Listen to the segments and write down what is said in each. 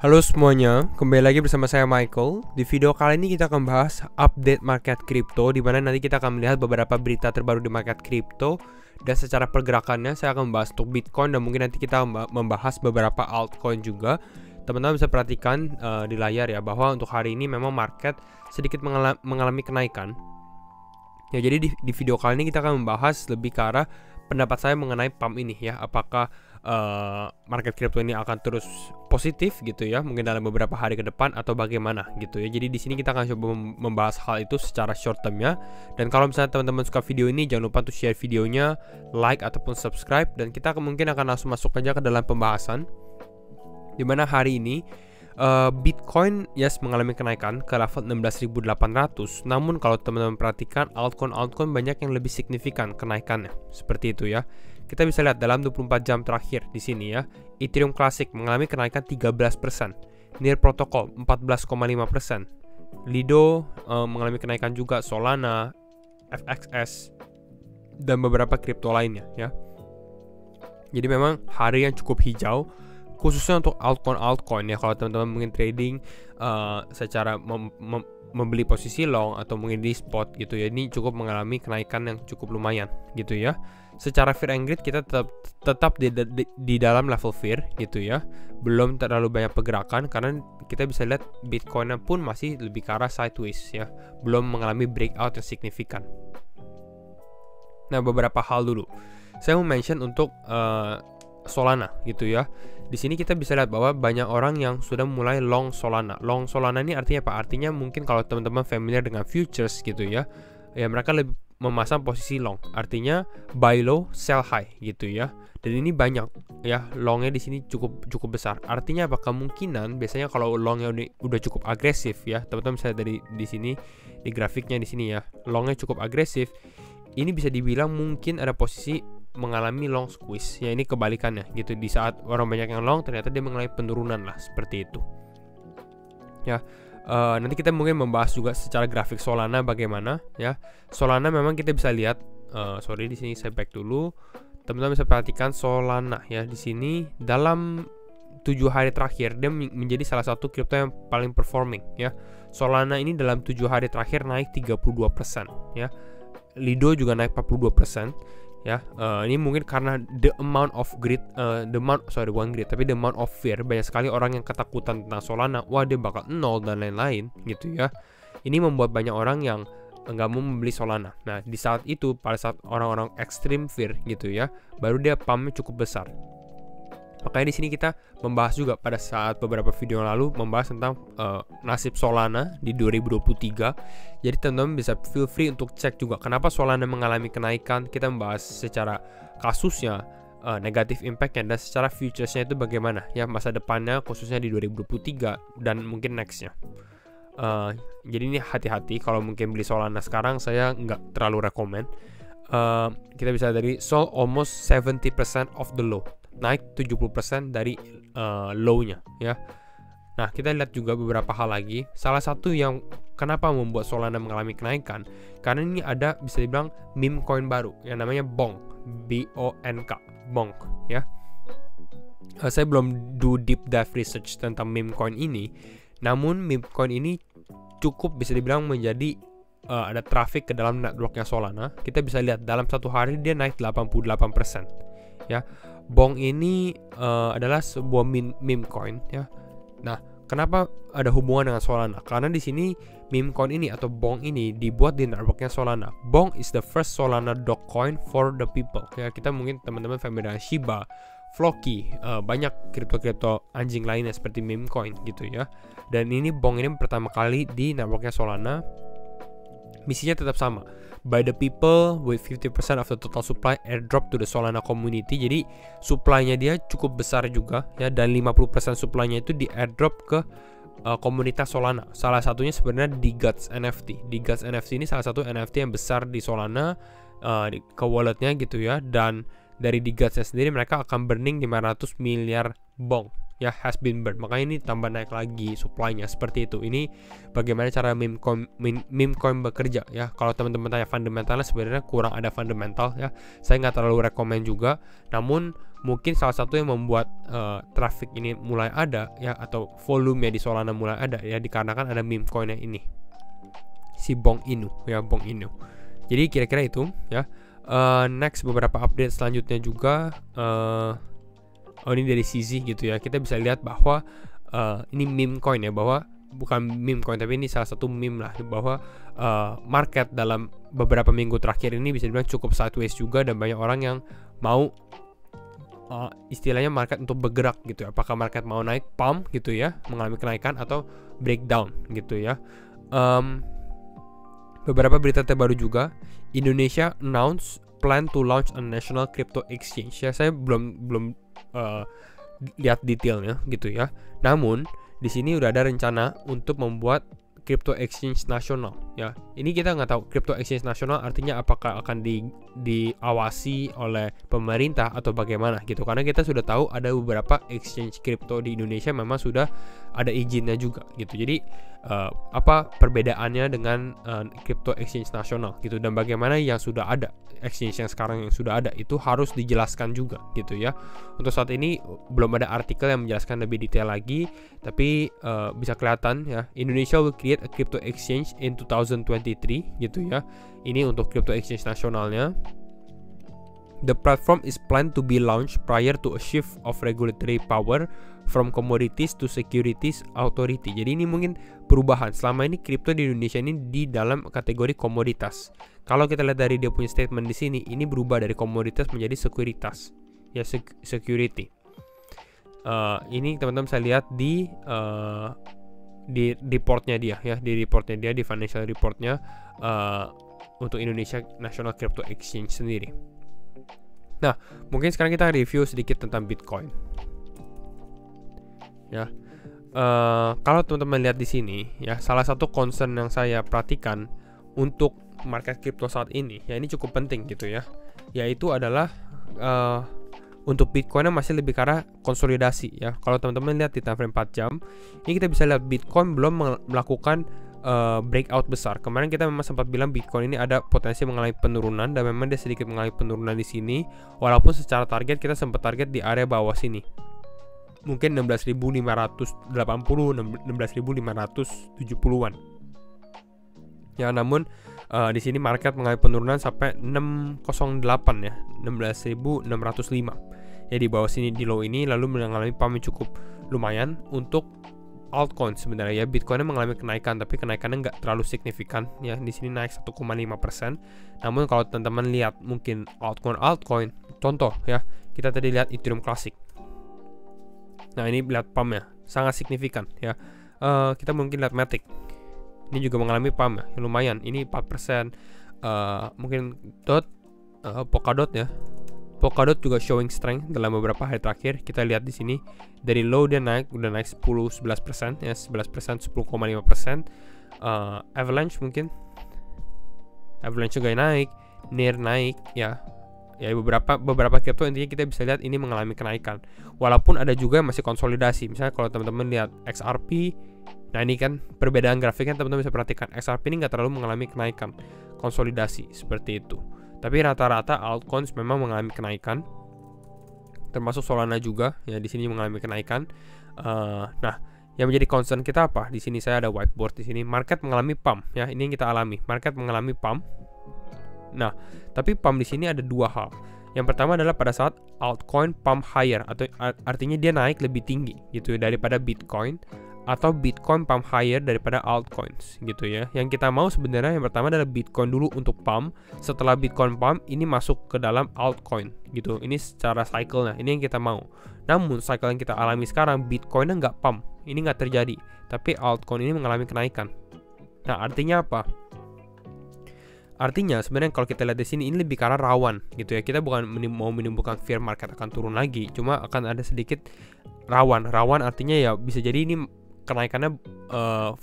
Halo semuanya, kembali lagi bersama saya Michael. Di video kali ini kita akan bahas update market kripto, di mana nanti kita akan melihat beberapa berita terbaru di market kripto. Dan secara pergerakannya saya akan membahas untuk Bitcoin dan mungkin nanti kita membahas beberapa altcoin juga. Teman-teman bisa perhatikan di layar ya, bahwa untuk hari ini memang market sedikit mengalami kenaikan. Ya, jadi di video kali ini kita akan membahas lebih ke arah pendapat saya mengenai pump ini ya, apakah market crypto ini akan terus positif gitu ya, mungkin dalam beberapa hari ke depan atau bagaimana gitu ya. Jadi di sini kita akan coba membahas hal itu secara short term ya. Dan kalau misalnya teman-teman suka video ini, jangan lupa untuk share videonya, like ataupun subscribe, dan kita mungkin akan langsung masuk aja ke dalam pembahasan. Dimana hari ini Bitcoin mengalami kenaikan ke level 16.800. Namun kalau teman-teman perhatikan, altcoin banyak yang lebih signifikan kenaikannya. Seperti itu ya. Kita bisa lihat dalam 24 jam terakhir di sini ya. Ethereum Classic mengalami kenaikan 13%. Near Protocol 14,5%. Lido mengalami kenaikan juga, Solana, FXS, dan beberapa kripto lainnya ya. Jadi memang hari yang cukup hijau, khususnya untuk altcoin ya. Kalau teman-teman mungkin trading secara membeli posisi long atau mungkin di spot gitu ya, ini cukup mengalami kenaikan yang cukup lumayan gitu ya. Secara fear and greed kita tetap di dalam level fear gitu ya, belum terlalu banyak pergerakan karena kita bisa lihat Bitcoin pun masih lebih ke arah sideways ya, belum mengalami breakout yang signifikan. Nah, beberapa hal dulu saya mau mention untuk Solana gitu ya. Di sini kita bisa lihat bahwa banyak orang yang sudah mulai long Solana. Long Solana ini artinya apa? Artinya mungkin kalau teman-teman familiar dengan futures gitu ya, mereka lebih memasang posisi long. Artinya buy low, sell high gitu ya. Dan ini banyak ya, longnya di sini cukup besar. Artinya apa? Kemungkinan biasanya kalau longnya udah cukup agresif ya, teman-teman bisa dari di sini di grafiknya di sini ya, longnya cukup agresif. Ini bisa dibilang mungkin ada posisi mengalami long squeeze ya, ini kebalikannya gitu. Di saat orang banyak yang long, ternyata dia mengalami penurunan lah, seperti itu ya. Nanti kita mungkin membahas juga secara grafik Solana bagaimana ya. Solana memang kita bisa lihat di sini saya back dulu. Teman-teman bisa perhatikan Solana ya, di sini dalam 7 hari terakhir dia menjadi salah satu kripto yang paling performing ya. Solana ini dalam 7 hari terakhir naik 32% ya. Lido juga naik 42% ya. Ini mungkin karena the amount of fear. Banyak sekali orang yang ketakutan tentang Solana, wah dia bakal nol dan lain-lain gitu ya. Ini membuat banyak orang yang nggak mau membeli Solana. Nah, di saat itu, pada saat orang-orang extreme fear gitu ya, baru dia pumpnya cukup besar. Makanya di sini kita membahas juga pada saat beberapa video yang lalu membahas tentang nasib Solana di 2023. Jadi teman-teman bisa feel free untuk cek juga kenapa Solana mengalami kenaikan. Kita membahas secara kasusnya, negatif impactnya, dan secara futuresnya itu bagaimana ya, masa depannya khususnya di 2023 dan mungkin nextnya. Jadi ini hati-hati kalau mungkin beli Solana sekarang, saya nggak terlalu rekomend. Kita bisa dari sold almost 70% of the low, naik 70% dari low-nya ya. Nah, kita lihat juga beberapa hal lagi. Salah satu yang kenapa membuat Solana mengalami kenaikan, karena ini ada bisa dibilang meme coin baru yang namanya BONK, BONK, BONK ya. Saya belum do deep dive research tentang meme coin ini, namun meme coin ini cukup bisa dibilang menjadi ada traffic ke dalam networknya Solana. Kita bisa lihat dalam satu hari dia naik 88% ya. BONK ini adalah sebuah meme coin ya. Nah, kenapa ada hubungan dengan Solana? Karena di sini meme coin ini atau BONK ini dibuat di networknya Solana. BONK is the first Solana dog coin for the people ya. Kita mungkin teman-teman familiar dengan Shiba, Floki, banyak kripto anjing lainnya seperti meme coin gitu ya. Dan ini BONK ini pertama kali di networknya Solana. Misinya tetap sama, by the people with 50% of the total supply airdrop to the Solana community. Jadi supply-nya dia cukup besar juga ya, dan 50% supply-nya itu di airdrop ke komunitas Solana. Salah satunya sebenarnya di Guts NFT. Di Guts NFT ini salah satu NFT yang besar di Solana, ke walletnya gitu ya. Dan dari di Guts sendiri mereka akan burning 500 miliar BONK ya, has been burned. Makanya ini tambah naik lagi supply-nya seperti itu. Ini bagaimana cara meme coin bekerja ya. Kalau teman-teman tanya fundamentalnya, sebenarnya kurang ada fundamental ya. Saya nggak terlalu rekomend juga. Namun mungkin salah satu yang membuat traffic ini mulai ada ya, atau volume di Solana mulai ada ya, dikarenakan ada meme coinnya ini, si Bong Inu ya, Bong Inu. Jadi kira-kira itu ya. Next, beberapa update selanjutnya juga. Ini dari CZ gitu ya. Kita bisa lihat bahwa ini meme coin ya, bahwa bukan meme coin tapi ini salah satu meme lah, bahwa market dalam beberapa minggu terakhir ini bisa dibilang cukup sideways juga, dan banyak orang yang mau istilahnya market untuk bergerak gitu ya. Apakah market mau naik pump gitu ya, mengalami kenaikan, atau breakdown gitu ya. Beberapa berita terbaru juga, Indonesia announce plan to launch a national crypto exchange ya. Saya belum lihat detailnya gitu ya. Namun di sini udah ada rencana untuk membuat crypto exchange nasional ya. Ini kita nggak tahu crypto exchange nasional artinya apakah akan diawasi oleh pemerintah atau bagaimana gitu. Karena kita sudah tahu ada beberapa exchange crypto di Indonesia memang sudah ada izinnya juga gitu. Jadi apa perbedaannya dengan crypto exchange nasional gitu, dan bagaimana yang sudah ada exchange yang sekarang yang sudah ada itu harus dijelaskan juga gitu ya. Untuk saat ini belum ada artikel yang menjelaskan lebih detail lagi, tapi bisa kelihatan ya, Indonesia will create a crypto exchange in 2023 gitu ya. Ini untuk crypto exchange nasionalnya. The platform is planned to be launched prior to a shift of regulatory power from commodities to securities authority. Jadi ini mungkin perubahan. Selama ini kripto di Indonesia ini di dalam kategori komoditas. Kalau kita lihat dari dia punya statement di sini, ini berubah dari komoditas menjadi sekuritas. Ya, security. Ini teman-teman saya lihat di reportnya dia ya, di reportnya dia, di financial reportnya untuk Indonesia National Crypto Exchange sendiri. Nah, mungkin sekarang kita review sedikit tentang Bitcoin. Ya, kalau teman-teman lihat di sini, ya salah satu concern yang saya perhatikan untuk market crypto saat ini, ya ini cukup penting gitu ya, yaitu adalah untuk Bitcoinnya masih lebih ke arah konsolidasi ya. Kalau teman-teman lihat di time frame 4 jam, ini kita bisa lihat Bitcoin belum melakukan breakout besar. Kemarin kita memang sempat bilang Bitcoin ini ada potensi mengalami penurunan, dan memang dia sedikit mengalami penurunan di sini. Walaupun secara target kita sempat target di area bawah sini, mungkin 16.580, 16.570-an. Ya, namun di sini market mengalami penurunan sampai 608 ya, 16.605. Ya, di bawah sini di low ini lalu mengalami pump cukup lumayan untuk altcoin sebenarnya ya. Bitcoinnya mengalami kenaikan, tapi kenaikannya nggak terlalu signifikan ya. Di sini naik 1,5%. Namun kalau teman-teman lihat mungkin altcoin, contoh ya, kita tadi lihat Ethereum Classic. Nah, ini lihat pumpnya sangat signifikan ya. Kita mungkin lihat Matic. Ini juga mengalami pump ya, lumayan. Ini 4%. Mungkin Polkadot ya. Polkadot juga showing strength dalam beberapa hari terakhir. Kita lihat di sini dari low dia udah naik 10-11% ya, 11%, 10,5%. Avalanche mungkin. Avalanche juga naik, Near naik ya. Ya, beberapa crypto intinya kita bisa lihat ini mengalami kenaikan. Walaupun ada juga yang masih konsolidasi. Misalnya kalau teman-teman lihat XRP, nah ini kan perbedaan grafiknya, teman-teman bisa perhatikan XRP ini nggak terlalu mengalami kenaikan, konsolidasi seperti itu. Tapi rata-rata altcoins memang mengalami kenaikan, termasuk Solana juga ya, di sini mengalami kenaikan. Nah, yang menjadi concern kita apa? Di sini saya ada whiteboard di sini. Market mengalami pump ya, ini yang kita alami. Market mengalami pump. Nah, tapi pump di sini ada dua hal. Yang pertama adalah pada saat altcoin pump higher, atau artinya dia naik lebih tinggi gitu daripada Bitcoin, atau Bitcoin pump higher daripada altcoins gitu ya. Yang kita mau sebenarnya yang pertama adalah Bitcoin dulu untuk pump. Setelah Bitcoin pump, ini masuk ke dalam altcoin gitu. Ini secara cycle-nya, ini yang kita mau. Namun cycle yang kita alami sekarang, Bitcoinnya nggak pump, ini nggak terjadi, tapi altcoin ini mengalami kenaikan. Nah, artinya apa? Artinya sebenarnya kalau kita lihat di sini ini lebih karena rawan gitu ya. Kita bukan mau menimbulkan fear market akan turun lagi, cuma akan ada sedikit rawan. Rawan artinya ya bisa jadi ini kenaikannya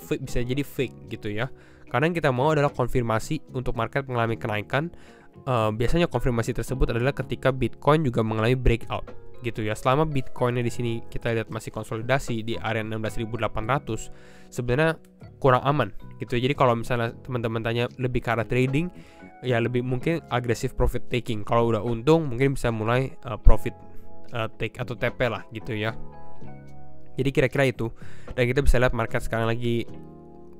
bisa jadi fake gitu ya. Karena yang kita mau adalah konfirmasi untuk market mengalami kenaikan. Biasanya konfirmasi tersebut adalah ketika Bitcoin juga mengalami breakout gitu ya. Selama Bitcoinnya di sini kita lihat masih konsolidasi di area 16.800, sebenarnya kurang aman gitu ya. Jadi kalau misalnya teman-teman tanya lebih ke arah trading, ya lebih mungkin agresif profit taking. Kalau udah untung mungkin bisa mulai profit take atau TP lah gitu ya. Jadi kira-kira itu. Dan kita bisa lihat market sekarang lagi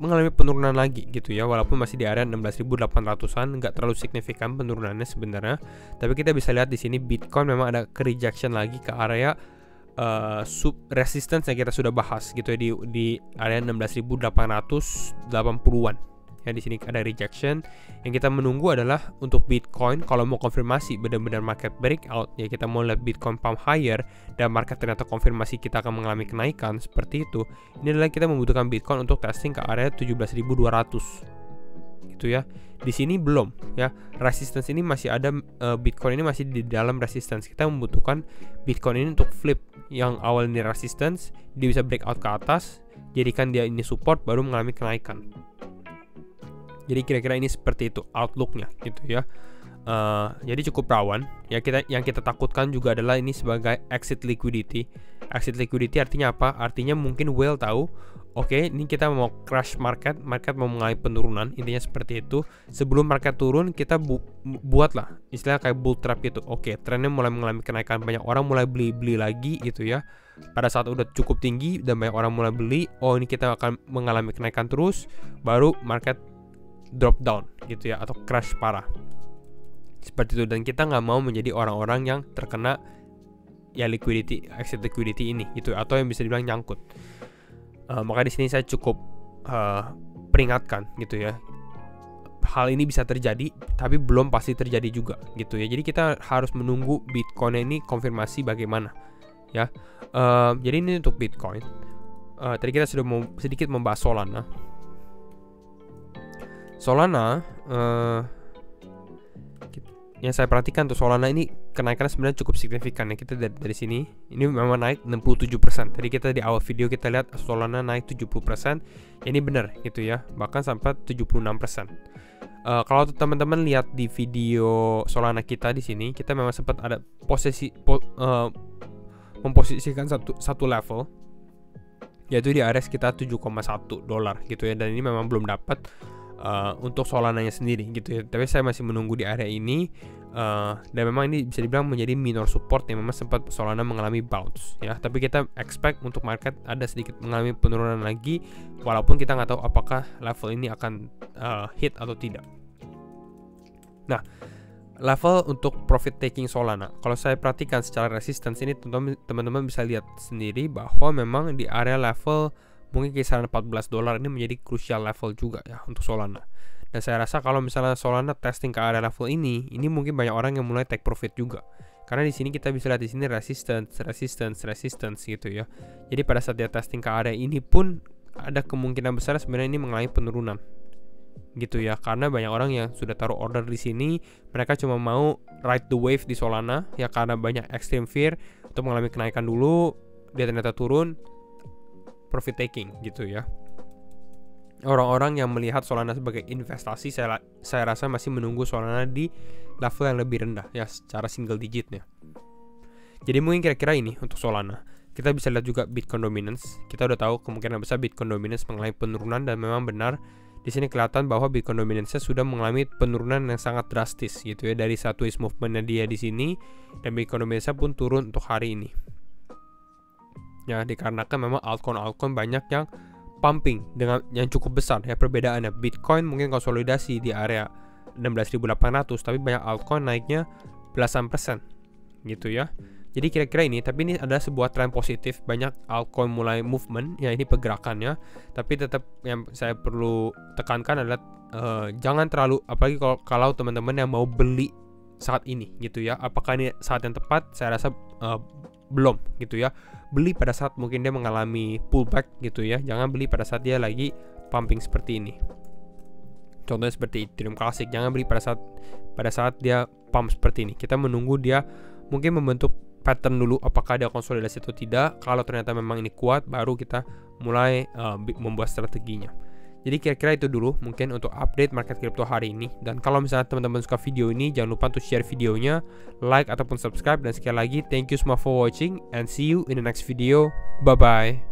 mengalami penurunan lagi gitu ya, walaupun masih di area 16.800-an, nggak terlalu signifikan penurunannya sebenarnya. Tapi kita bisa lihat di sini Bitcoin memang ada ke rejection lagi ke area sub resistance yang kita sudah bahas gitu ya, di area 16.880-an. Ya, di sini ada rejection. Yang kita menunggu adalah untuk Bitcoin kalau mau konfirmasi benar-benar market breakout, ya kita mau lihat Bitcoin pump higher dan market ternyata konfirmasi kita akan mengalami kenaikan seperti itu. Ini adalah kita membutuhkan Bitcoin untuk testing ke area 17.200 gitu ya. Di sini belum ya, resistance ini masih ada, Bitcoin ini masih di dalam resistance. Kita membutuhkan Bitcoin ini untuk flip, yang awal ini resistance, dia bisa breakout ke atas, jadikan dia ini support, baru mengalami kenaikan. Jadi kira-kira ini seperti itu outlooknya gitu ya. Jadi cukup rawan ya. Yang kita takutkan juga adalah ini sebagai exit liquidity. Exit liquidity artinya apa? Artinya mungkin whale tahu, oke, ini kita mau crash market mau mengalami penurunan, intinya seperti itu. Sebelum market turun kita buatlah istilah kayak bull trap gitu. Oke, trennya mulai mengalami kenaikan, banyak orang mulai beli lagi gitu ya. Pada saat udah cukup tinggi dan banyak orang mulai beli, oh ini kita akan mengalami kenaikan terus, baru market drop down gitu ya, atau crash parah seperti itu. Dan kita nggak mau menjadi orang-orang yang terkena ya exit liquidity ini gitu, atau yang bisa dibilang nyangkut. Maka di sini saya cukup peringatkan gitu ya, hal ini bisa terjadi tapi belum pasti terjadi juga gitu ya. Jadi kita harus menunggu Bitcoin ini konfirmasi bagaimana ya. Jadi ini untuk Bitcoin. Tadi kita sudah mau sedikit membahas Solana, yang saya perhatikan tuh Solana ini kenaikannya sebenarnya cukup signifikan ya. Kita dari sini ini memang naik 67%. Tadi kita di awal video kita lihat Solana naik 70%. Ya, ini benar gitu ya, bahkan sampai 76%. Kalau teman-teman lihat di video Solana kita di sini, kita memang sempat ada memposisikan satu level, yaitu di area sekitar $7,1 gitu ya. Dan ini memang belum dapat untuk Solananya sendiri gitu ya. Tapi saya masih menunggu di area ini, dan memang ini bisa dibilang menjadi minor support yang memang sempat Solana mengalami bounce ya. Tapi kita expect untuk market ada sedikit mengalami penurunan lagi, walaupun kita nggak tahu apakah level ini akan hit atau tidak. Nah, level untuk profit taking Solana, kalau saya perhatikan secara resistance ini, teman-teman bisa lihat sendiri bahwa memang di area level mungkin kisaran $14 ini menjadi crucial level juga ya untuk Solana. Dan saya rasa kalau misalnya Solana testing ke area level ini mungkin banyak orang yang mulai take profit juga. Karena di sini kita bisa lihat di sini resistance gitu ya. Jadi pada saat dia testing ke area ini pun ada kemungkinan besar sebenarnya ini mengalami penurunan gitu ya. Karena banyak orang yang sudah taruh order di sini, mereka cuma mau ride the wave di Solana ya, karena banyak extreme fear untuk mengalami kenaikan dulu, dia ternyata turun, profit taking gitu ya. Orang-orang yang melihat Solana sebagai investasi, saya rasa masih menunggu Solana di level yang lebih rendah ya, secara single digitnya. Jadi mungkin kira-kira ini untuk Solana. Kita bisa lihat juga Bitcoin dominance. Kita udah tahu kemungkinan besar Bitcoin dominance mengalami penurunan, dan memang benar di sini kelihatan bahwa Bitcoin dominance-nya sudah mengalami penurunan yang sangat drastis gitu ya, dari sideways movement-nya dia di sini, dan Bitcoin dominance-nya pun turun untuk hari ini. Ya, dikarenakan memang altcoin banyak yang pumping dengan yang cukup besar ya perbedaannya. Bitcoin mungkin konsolidasi di area 16.800, tapi banyak altcoin naiknya belasan persen gitu ya. Jadi kira-kira ini, tapi ini adalah sebuah tren positif, banyak altcoin mulai movement ya, ini pergerakannya. Tapi tetap yang saya perlu tekankan adalah jangan terlalu, apalagi kalau teman-teman yang mau beli saat ini gitu ya. Apakah ini saat yang tepat? Saya rasa belum gitu ya. Beli pada saat mungkin dia mengalami pullback gitu ya. Jangan beli pada saat dia lagi pumping seperti ini. Contohnya seperti Ethereum Classic, jangan beli pada saat dia pump seperti ini. Kita menunggu dia mungkin membentuk pattern dulu, apakah dia konsolidasi atau tidak. Kalau ternyata memang ini kuat, baru kita mulai membuat strateginya. Jadi kira-kira itu dulu mungkin untuk update market crypto hari ini. Dan kalau misalnya teman-teman suka video ini, jangan lupa untuk share videonya, like ataupun subscribe. Dan sekali lagi, thank you semua for watching and see you in the next video. Bye-bye.